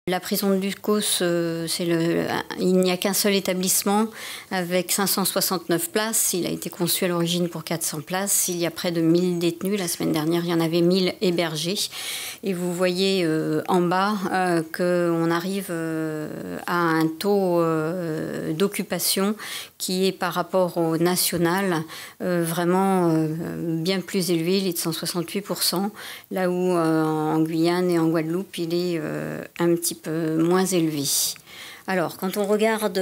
La prison de Ducos, il n'y a qu'un seul établissement avec 569 places. Il a été conçu à l'origine pour 400 places. Il y a près de 1000 détenus. La semaine dernière, il y en avait 1000 hébergés. Et vous voyez en bas qu'on arrive à un taux d'occupation qui est par rapport au national vraiment bien plus élevé. Il est de 168%, là où en Guyane et en Guadeloupe, il est un petit peu moins élevé. Alors, quand on regarde,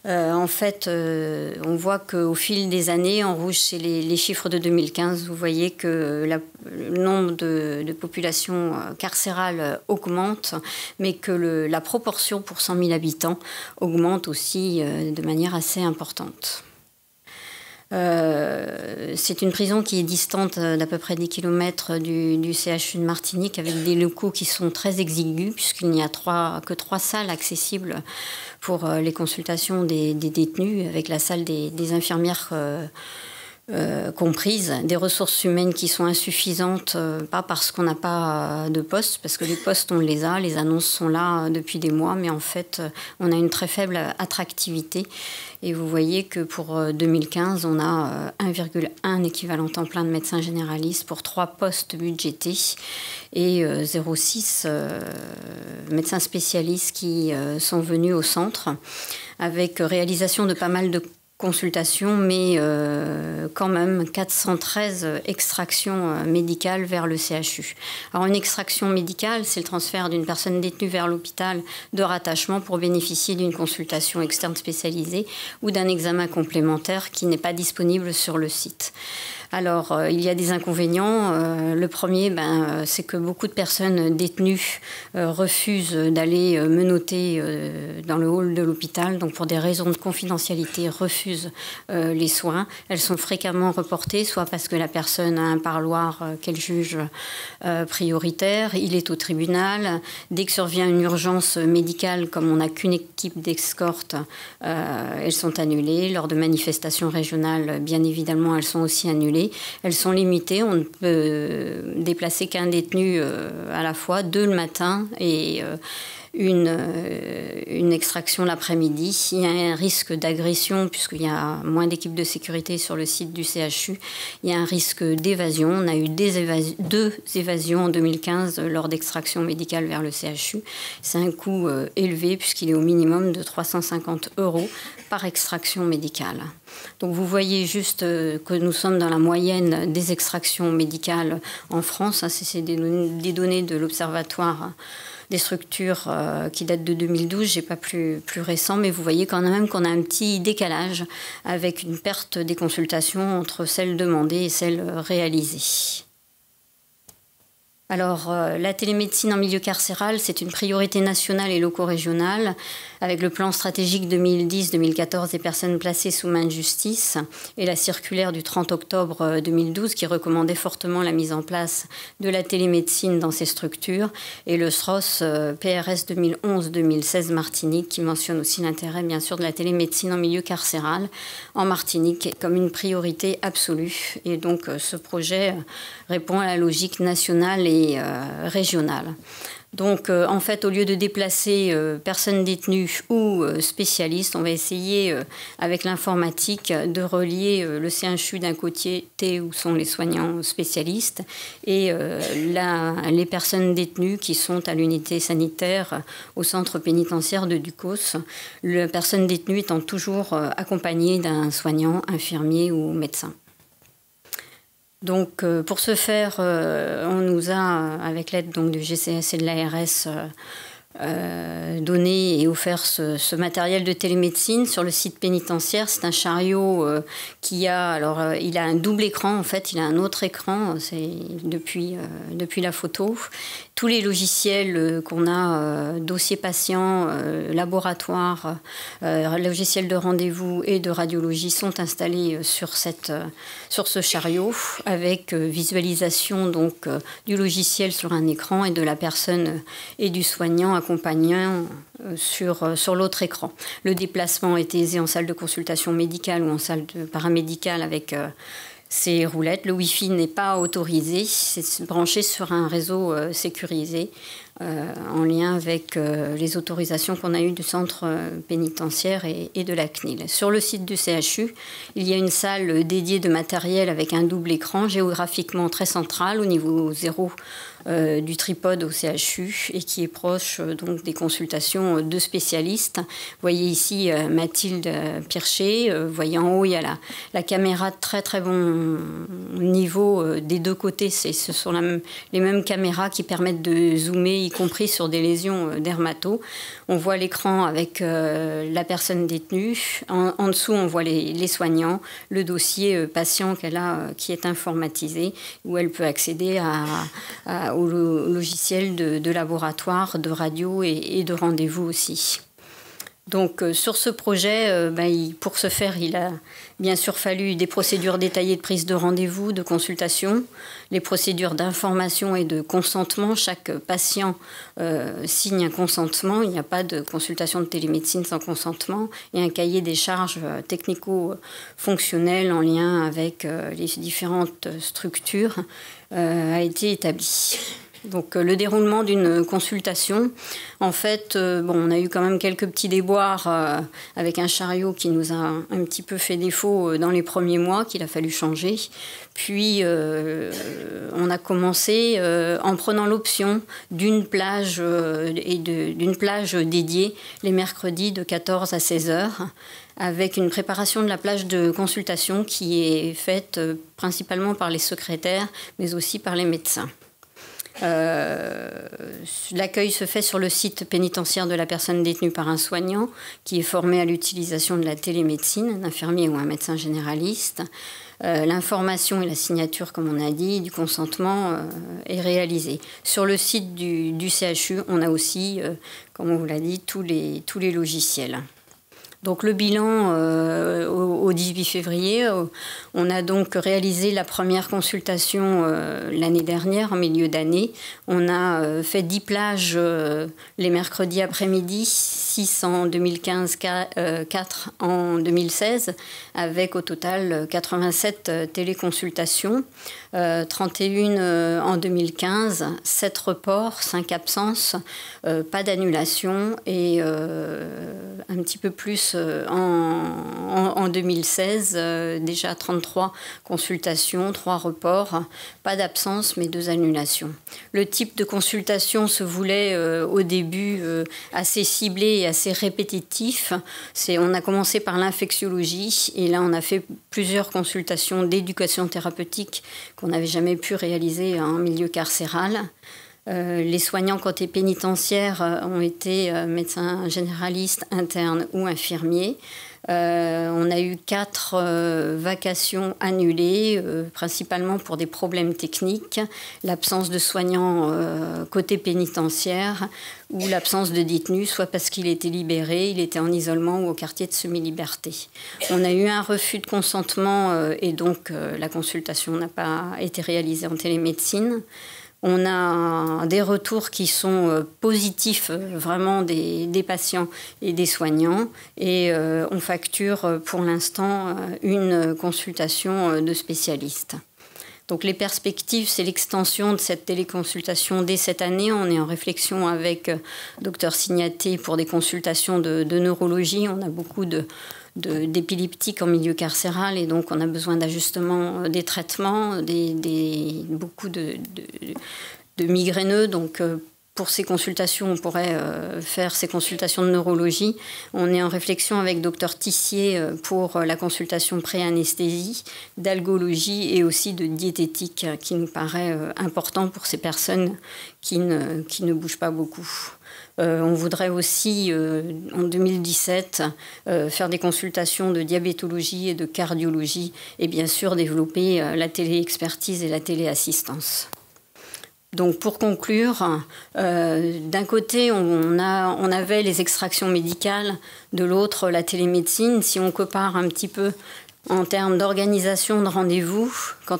en fait, on voit qu'au fil des années, en rouge, c'est les chiffres de 2015, vous voyez que le nombre de populations carcérales augmente, mais que la proportion pour 100 000 habitants augmente aussi de manière assez importante. C'est une prison qui est distante d'à peu près 10 km du CHU de Martinique, avec des locaux qui sont très exigus, puisqu'il n'y a que 3 salles accessibles pour les consultations des détenus, avec la salle des infirmières comprises, des ressources humaines qui sont insuffisantes, pas parce qu'on n'a pas de postes, parce que les postes on les a, les annonces sont là depuis des mois, mais en fait on a une très faible attractivité. Et vous voyez que pour 2015, on a 1,1 équivalent temps plein de médecins généralistes pour 3 postes budgétés et 0,6 médecins spécialistes qui sont venus au centre, avec réalisation de pas mal de consultations, mais quand même 413 extractions médicales vers le CHU. Alors une extraction médicale, c'est le transfert d'une personne détenue vers l'hôpital de rattachement pour bénéficier d'une consultation externe spécialisée ou d'un examen complémentaire qui n'est pas disponible sur le site. Alors, il y a des inconvénients. Le premier, c'est que beaucoup de personnes détenues refusent d'aller menotter dans le hall de l'hôpital. Donc, pour des raisons de confidentialité, refusent les soins. Elles sont fréquemment reportées, soit parce que la personne a un parloir qu'elle juge prioritaire. Il est au tribunal. Dès que survient une urgence médicale, comme on n'a qu'une équipe d'escorte, elles sont annulées. Lors de manifestations régionales, bien évidemment, elles sont aussi annulées. Elles sont limitées, on ne peut déplacer qu'un détenu à la fois, 2 le matin et une extraction l'après-midi. Il y a un risque d'agression puisqu'il y a moins d'équipes de sécurité sur le site du CHU. Il y a un risque d'évasion. On a eu 2 évasions en 2015 lors d'extraction médicale vers le CHU. C'est un coût élevé puisqu'il est au minimum de 350 € par extraction médicale. Donc vous voyez juste que nous sommes dans la moyenne des extractions médicales en France. C'est des données de l'Observatoire des structures qui datent de 2012, j'ai pas plus récent, mais vous voyez quand même qu'on a un petit décalage avec une perte des consultations entre celles demandées et celles réalisées. Alors, la télémédecine en milieu carcéral, c'est une priorité nationale et loco-régionale, avec le plan stratégique 2010-2014 des personnes placées sous main de justice et la circulaire du 30 octobre 2012 qui recommandait fortement la mise en place de la télémédecine dans ces structures, et le SROS PRS 2011-2016 Martinique qui mentionne aussi l'intérêt, bien sûr, de la télémédecine en milieu carcéral en Martinique comme une priorité absolue. Et donc, ce projet répond à la logique nationale et régionale. Donc, en fait, au lieu de déplacer personnes détenues ou spécialistes, on va essayer, avec l'informatique, de relier le CHU d'un côté où sont les soignants spécialistes et les personnes détenues qui sont à l'unité sanitaire au centre pénitentiaire de Ducos. La personne détenue étant toujours accompagnée d'un soignant, infirmier ou médecin. Donc, pour ce faire, on nous a, avec l'aide du GCS et de l'ARS, donné et offert ce matériel de télémédecine sur le site pénitentiaire. C'est un chariot qui a, il a un double écran en fait, il a un autre écran, c'est depuis la photo. Tous les logiciels qu'on a, dossier patient, laboratoire, logiciel de rendez-vous et de radiologie sont installés sur ce chariot avec visualisation donc du logiciel sur un écran et de la personne et du soignant accompagnant sur l'autre écran. Le déplacement est aisé en salle de consultation médicale ou en salle paramédicale avec ces roulettes. Le Wi-Fi n'est pas autorisé, c'est branché sur un réseau sécurisé en lien avec les autorisations qu'on a eues du centre pénitentiaire et de la CNIL. Sur le site du CHU, il y a une salle dédiée de matériel avec un double écran géographiquement très central au niveau 0 du tripode au CHU et qui est proche donc des consultations de spécialistes. Vous voyez ici Mathilde Pircher. Vous voyez en haut, il y a la caméra de très très bon niveau des deux côtés. Ce sont les mêmes caméras qui permettent de zoomer, y compris sur des lésions dermato. On voit l'écran avec la personne détenue. En dessous, on voit les soignants, le dossier patient qu'elle a qui est informatisé, où elle peut accéder au logiciel de laboratoire, de radio et de rendez-vous aussi. Donc sur ce projet, pour ce faire, il a bien sûr fallu des procédures détaillées de prise de rendez-vous, de consultation, les procédures d'information et de consentement. Chaque patient signe un consentement. Il n'y a pas de consultation de télémédecine sans consentement. Et un cahier des charges technico-fonctionnelles en lien avec les différentes structures a été établi. Donc le déroulement d'une consultation, en fait, on a eu quand même quelques petits déboires avec un chariot qui nous a un petit peu fait défaut dans les premiers mois, qu'il a fallu changer. Puis on a commencé en prenant l'option d'une plage d'une plage dédiée les mercredis de 14 à 16 heures, avec une préparation de la plage de consultation qui est faite principalement par les secrétaires, mais aussi par les médecins. L'accueil se fait sur le site pénitentiaire de la personne détenue par un soignant qui est formé à l'utilisation de la télémédecine, un infirmier ou un médecin généraliste. L'information et la signature, comme on a dit, du consentement est réalisée. Sur le site du CHU, on a aussi, comme on vous l'a dit, tous les logiciels. Donc le bilan au 18 février, on a donc réalisé la première consultation l'année dernière, en milieu d'année. On a fait 10 plages les mercredis après-midi, 6 en 2015, 4 en 2016, avec au total 87 téléconsultations, 31 en 2015, 7 reports, 5 absences, pas d'annulation et un petit peu plus en 2016, déjà 33 consultations, 3 reports, pas d'absence mais 2 annulations. Le type de consultation se voulait au début assez ciblé et assez répétitif. On a commencé par l'infectiologie et là on a fait plusieurs consultations d'éducation thérapeutique qu'on n'avait jamais pu réaliser en milieu carcéral. Les soignants côté pénitentiaire ont été médecins généralistes, internes ou infirmiers. On a eu 4 vacations annulées, principalement pour des problèmes techniques, l'absence de soignants côté pénitentiaire ou l'absence de détenus, soit parce qu'il était libéré, il était en isolement ou au quartier de semi-liberté. On a eu un refus de consentement et donc la consultation n'a pas été réalisée en télémédecine. On a des retours qui sont positifs vraiment des patients et des soignants et on facture pour l'instant une consultation de spécialistes. Donc les perspectives, c'est l'extension de cette téléconsultation dès cette année. On est en réflexion avec Dr Signaté pour des consultations de neurologie. On a beaucoup d'épileptiques en milieu carcéral et donc on a besoin d'ajustement des traitements, beaucoup de migraineux. Donc pour ces consultations, on pourrait faire ces consultations de neurologie. On est en réflexion avec Dr Tissier pour la consultation pré-anesthésie, d'algologie et aussi de diététique qui nous paraît important pour ces personnes qui ne bougent pas beaucoup. On voudrait aussi, en 2017, faire des consultations de diabétologie et de cardiologie et bien sûr développer la téléexpertise et la téléassistance. Donc pour conclure, d'un côté on avait les extractions médicales, de l'autre la télémédecine. Si on compare un petit peu En termes d'organisation de rendez-vous, quand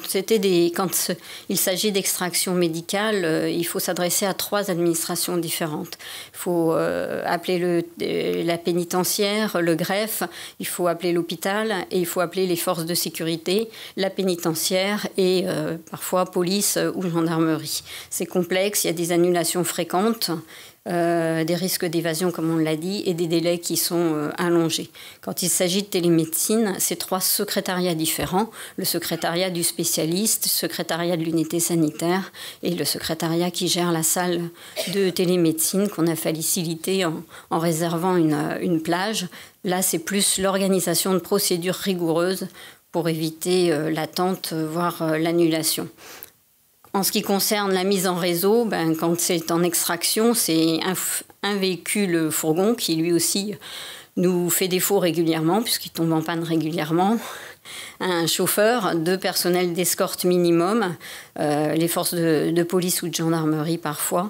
il s'agit d'extraction médicale, il faut s'adresser à 3 administrations différentes. Il faut appeler la pénitentiaire, le greffe, il faut appeler l'hôpital et il faut appeler les forces de sécurité, la pénitentiaire et parfois police ou gendarmerie. C'est complexe, il y a des annulations fréquentes. Des risques d'évasion, comme on l'a dit, et des délais qui sont allongés. Quand il s'agit de télémédecine, c'est 3 secrétariats différents. Le secrétariat du spécialiste, le secrétariat de l'unité sanitaire et le secrétariat qui gère la salle de télémédecine qu'on a facilité en réservant une plage. Là, c'est plus l'organisation de procédures rigoureuses pour éviter l'attente, voire l'annulation. En ce qui concerne la mise en réseau, quand c'est en extraction, c'est un véhicule fourgon qui lui aussi nous fait défaut régulièrement, puisqu'il tombe en panne régulièrement. Un chauffeur, 2 personnels d'escorte minimum, les forces de police ou de gendarmerie parfois,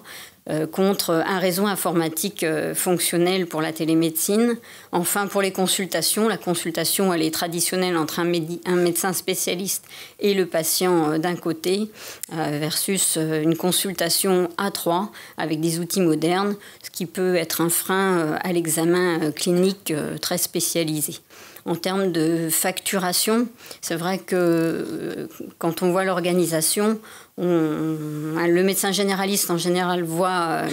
contre un réseau informatique fonctionnel pour la télémédecine. Enfin, pour les consultations, la consultation elle est traditionnelle entre un médecin spécialiste et le patient d'un côté, versus une consultation à 3 avec des outils modernes, ce qui peut être un frein à l'examen clinique très spécialisé. En termes de facturation, c'est vrai que quand on voit l'organisation, le médecin généraliste en général voit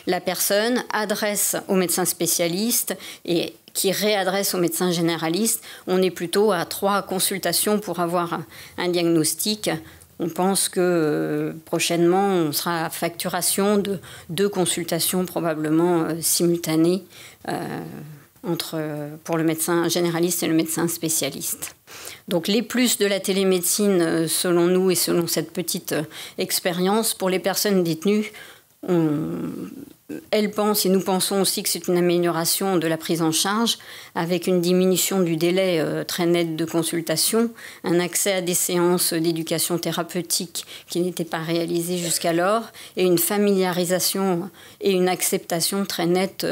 la personne, adresse au médecin spécialiste et qui réadresse au médecin généraliste. On est plutôt à 3 consultations pour avoir un diagnostic. On pense que prochainement, on sera à facturation de 2 consultations probablement simultanées pour le médecin généraliste et le médecin spécialiste. Donc les plus de la télémédecine, selon nous et selon cette petite expérience, pour les personnes détenues, elles pensent et nous pensons aussi que c'est une amélioration de la prise en charge avec une diminution du délai très net de consultation, un accès à des séances d'éducation thérapeutique qui n'étaient pas réalisées jusqu'alors et une familiarisation et une acceptation très nette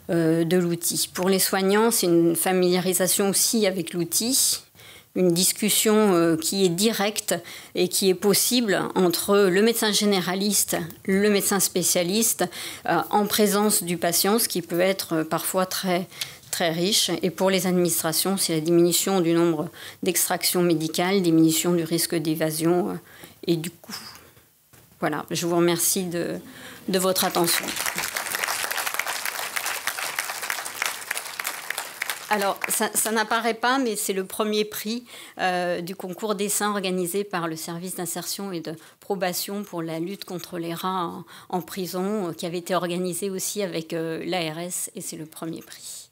de l'outil. Pour les soignants, c'est une familiarisation aussi avec l'outil, une discussion qui est directe et qui est possible entre le médecin généraliste, le médecin spécialiste, en présence du patient, ce qui peut être parfois très, très riche. Et pour les administrations, c'est la diminution du nombre d'extractions médicales, diminution du risque d'évasion et du coût. Voilà, je vous remercie de votre attention. Alors, ça n'apparaît pas, mais c'est le premier prix du concours dessin organisé par le service d'insertion et de probation pour la lutte contre les rats en prison, qui avait été organisé aussi avec l'ARS, et c'est le premier prix.